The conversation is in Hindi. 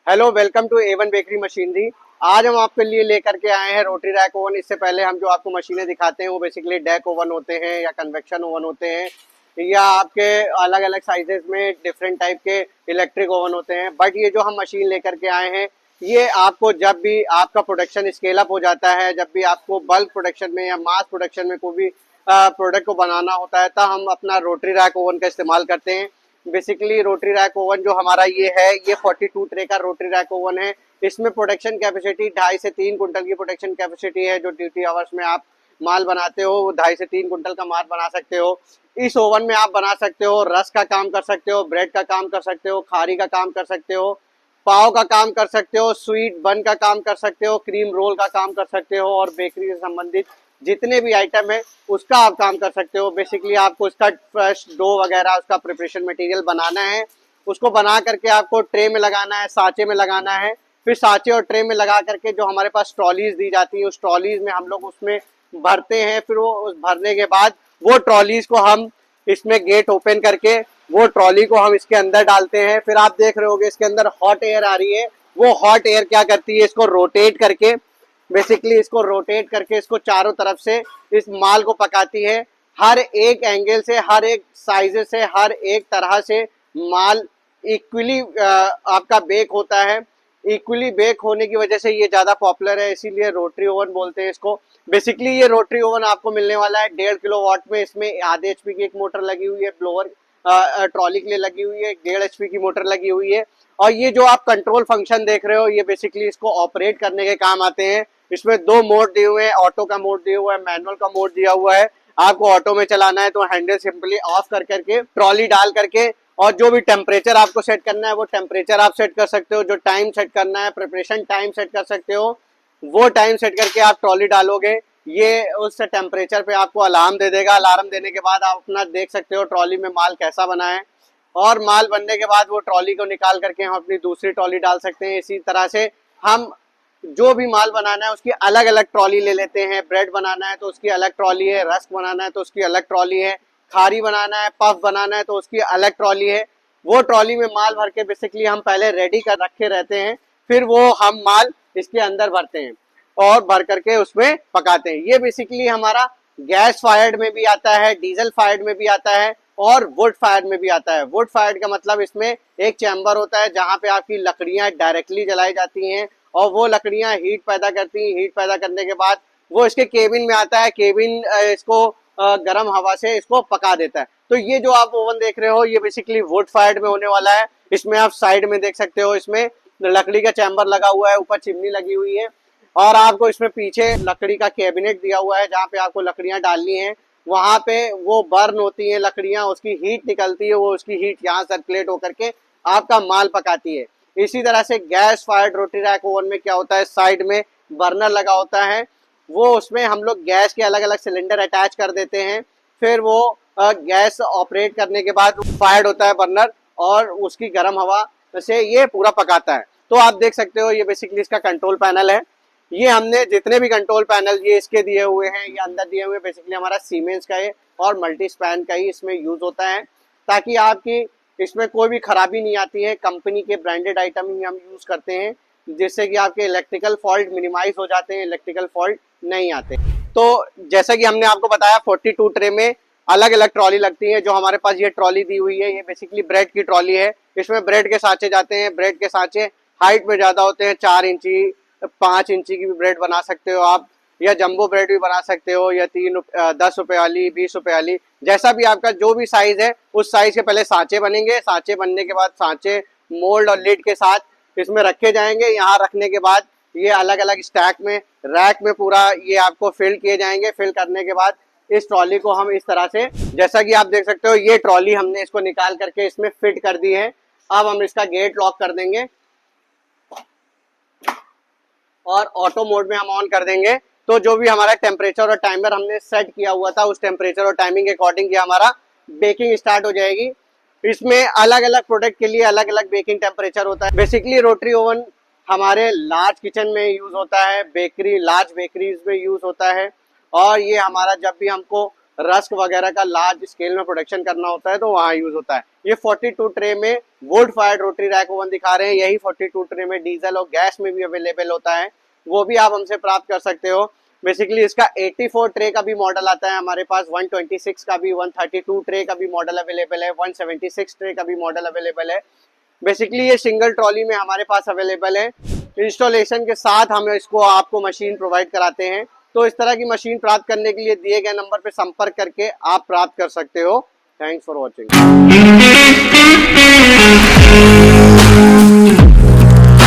Hello, welcome to A1 bakery machinery. आज हम आपके लिए लेकर के आए हैं रोटरी रैक ओवन। इससे पहले हम जो आपको मशीनें दिखाते हैं वो बेसिकली डेक ओवन होते हैं या कन्वेक्शन ओवन होते हैं या आपके अलग अलग साइजेस में डिफरेंट टाइप के इलेक्ट्रिक ओवन होते हैं। बट ये जो हम मशीन लेकर के आए हैं ये आपको जब भी आपका प्रोडक्शन स्केल अप हो जाता है, जब भी आपको बल्क प्रोडक्शन में या मास प्रोडक्शन में कोई भी प्रोडक्ट को बनाना होता है, तब हम अपना रोटरी रैक ओवन का इस्तेमाल करते हैं। बेसिकली रोटरी रैक ओवन जो हमारा ये है, ये 42 ट्रे का रोटरी रैक ओवन है। इसमें प्रोडक्शन कैपेसिटी 2.5 से 3 कुंटल की प्रोडक्शन कैपेसिटी है। जो ड्यूटी आवर्स में आप माल बनाते हो वो 2.5 से 3 कुंटल का माल बना सकते हो। इस ओवन में आप बना सकते हो रस का काम कर सकते हो, ब्रेड का काम कर सकते हो, खारी का काम कर सकते हो, पाव का काम कर सकते हो, स्वीट बन का काम कर सकते हो, क्रीम रोल का काम कर सकते हो और बेकरी से संबंधित जितने भी आइटम है उसका आप काम कर सकते हो। बेसिकली आपको इसका फ्रेश डो वगैरह उसका प्रिपरेशन मटेरियल बनाना है, उसको बना करके आपको ट्रे में लगाना है, सांचे में लगाना है। फिर सांचे और ट्रे में लगा करके जो हमारे पास ट्रॉलीज दी जाती है उस ट्रॉलीज में हम लोग उसमें भरते हैं। फिर वो उस भरने के बाद वो ट्रॉलीज को हम इसमें गेट ओपन करके वो ट्रॉली को हम इसके अंदर डालते हैं। फिर आप देख रहे होगे इसके अंदर हॉट एयर आ रही है। वो हॉट एयर क्या करती है, इसको रोटेट करके बेसिकली इसको रोटेट करके इसको चारों तरफ से इस माल को पकाती है। हर एक एंगल से, हर एक साइज से, हर एक तरह से माल इक्वली आपका बेक होता है। इक्वली बेक होने की वजह से ये ज्यादा पॉपुलर है, इसीलिए रोटरी ओवन बोलते हैं इसको। बेसिकली ये रोटरी ओवन आपको मिलने वाला है 1.5 किलोवाट में। इसमें आधे HP की एक मोटर लगी हुई है, ब्लोअर ट्रॉली के लिए लगी हुई है, 1.5 HP की मोटर लगी हुई है। और ये जो आप कंट्रोल फंक्शन देख रहे हो ये बेसिकली इसको ऑपरेट करने के काम आते हैं। इसमें 2 मोड दिए हुए हैं, ऑटो का मोड दिया हुआ है, मैनुअल का मोड दिया हुआ है। आपको ऑटो में चलाना है तो हैंडल सिंपली ऑफ कर करके ट्रॉली डाल करके और जो भी टेम्परेचर आपको सेट करना है वो टेम्परेचर आप सेट कर सकते हो। जो टाइम सेट करना है, प्रिपरेशन टाइम सेट कर सकते हो, वो टाइम सेट करके आप ट्रॉली डालोगे, ये उस टेम्परेचर पे आपको अलार्म दे देगा। अलार्म देने के बाद आप अपना देख सकते हो ट्रॉली में माल कैसा बना है और माल बनने के बाद वो ट्रॉली को निकाल करके हम अपनी दूसरी ट्रॉली डाल सकते हैं। इसी तरह से हम जो भी माल बनाना है उसकी अलग अलग ट्रॉली ले लेते हैं। ब्रेड बनाना है तो उसकी अलग ट्रॉली है, रस्क बनाना है तो उसकी अलग ट्रॉली है, खारी बनाना है, पफ बनाना है तो उसकी अलग ट्रॉली है। वो ट्रॉली में माल भर के बेसिकली हम पहले रेडी कर रखे रहते हैं, फिर वो हम माल इसके अंदर भरते हैं और भर करके उसमें पकाते हैं। ये बेसिकली हमारा गैस फायर्ड में भी आता है, डीजल फायर्ड में भी आता है और वुड फायर्ड में भी आता है। वुड फायर्ड का मतलब इसमें एक चैम्बर होता है जहां पे आपकी लकड़ियां डायरेक्टली जलाई जाती हैं और वो लकड़ियां हीट पैदा करती हैं। हीट पैदा करने के बाद वो इसके केबिन में आता है, केबिन इसको गर्म हवा से इसको पका देता है। तो ये जो आप ओवन देख रहे हो ये बेसिकली वुड फायर्ड में होने वाला है। इसमें आप साइड में देख सकते हो, इसमें लकड़ी का चैम्बर लगा हुआ है, ऊपर चिमनी लगी हुई है और आपको इसमें पीछे लकड़ी का कैबिनेट दिया हुआ है जहाँ पे आपको लकड़ियां डालनी है। वहां पे वो बर्न होती है लकड़ियां, उसकी हीट निकलती है, वो उसकी हीट यहाँ सर्कुलेट होकर के आपका माल पकाती है। इसी तरह से gas fired rotary rack oven में क्या होता है, साइड में बर्नर लगा होता है, वो उसमें हम लोग गैस के अलग अलग सिलेंडर अटैच कर देते हैं। फिर वो गैस ऑपरेट करने के बाद फायर्ड होता है बर्नर और उसकी गर्म हवा से ये पूरा पकाता है। तो आप देख सकते हो ये बेसिकली इसका कंट्रोल पैनल है। ये हमने जितने भी कंट्रोल पैनल ये इसके दिए हुए हैं, ये अंदर दिए हुए बेसिकली हमारा सीमेंस का है और मल्टी स्पैन का ही इसमें यूज होता है ताकि आपकी इसमें कोई भी खराबी नहीं आती है। कंपनी के ब्रांडेड आइटम ही हम यूज करते हैं जिससे कि आपके इलेक्ट्रिकल फॉल्ट मिनिमाइज हो जाते हैं, इलेक्ट्रिकल फॉल्ट नहीं आते। तो जैसा कि हमने आपको बताया 42 ट्रे में अलग अलग ट्रॉली लगती है। जो हमारे पास ये ट्रॉली दी हुई है ये बेसिकली ब्रेड की ट्रॉली है। इसमें ब्रेड के सांचे जाते हैं। ब्रेड के सांचे हाइट में ज्यादा होते हैं, 4 इंची 5 इंची की भी ब्रेड बना सकते हो आप, या जंबो ब्रेड भी बना सकते हो, या 10 रुपए वाली, 20 रुपए वाली, जैसा भी आपका जो भी साइज है उस साइज के पहले सांचे बनेंगे। सांचे बनने के बाद सांचे मोल्ड और लिड के साथ इसमें रखे जाएंगे। यहाँ रखने के बाद ये अलग अलग स्टैक में, रैक में पूरा ये आपको फिल किए जाएंगे। फिल करने के बाद इस ट्रॉली को हम इस तरह से, जैसा कि आप देख सकते हो ये ट्रॉली हमने इसको निकाल करके इसमें फिट कर दी है। अब हम इसका गेट लॉक कर देंगे और ऑटो मोड में हम ऑन कर देंगे। तो जो भी हमारा टेम्परेचर और टाइमर हमने सेट किया हुआ था उस टेम्परेचर और टाइमिंग के अकॉर्डिंग ये हमारा बेकिंग स्टार्ट हो जाएगी। इसमें अलग अलग प्रोडक्ट के लिए अलग अलग बेकिंग टेम्परेचर होता है। बेसिकली रोटरी ओवन हमारे लार्ज किचन में यूज होता है, बेकरी लार्ज बेकरीज में यूज होता है और ये हमारा जब भी हमको रस्क वगैरह का लार्ज स्केल में प्रोडक्शन करना होता है तो वहाँ यूज होता है। ये 42 ट्रे में would fired rotary rack oven दिखा रहे हैं। यही 42 ट्रे में डीजल और गैस में भी अवेलेबल होता है, वो भी आप हमसे प्राप्त कर सकते हो। बेसिकली इसका 84 ट्रे का भी मॉडल आता है हमारे पास, 126 का भी, 132 ट्रे का भी मॉडल अवेलेबल है, 176 ट्रे का भी मॉडल अवेलेबल है। बेसिकली ये सिंगल ट्रॉली में हमारे पास अवेलेबल है। इंस्टॉलेशन के साथ हम इसको आपको मशीन प्रोवाइड कराते हैं। तो इस तरह की मशीन प्राप्त करने के लिए दिए गए नंबर पर संपर्क करके आप प्राप्त कर सकते हो। Thanks for watching.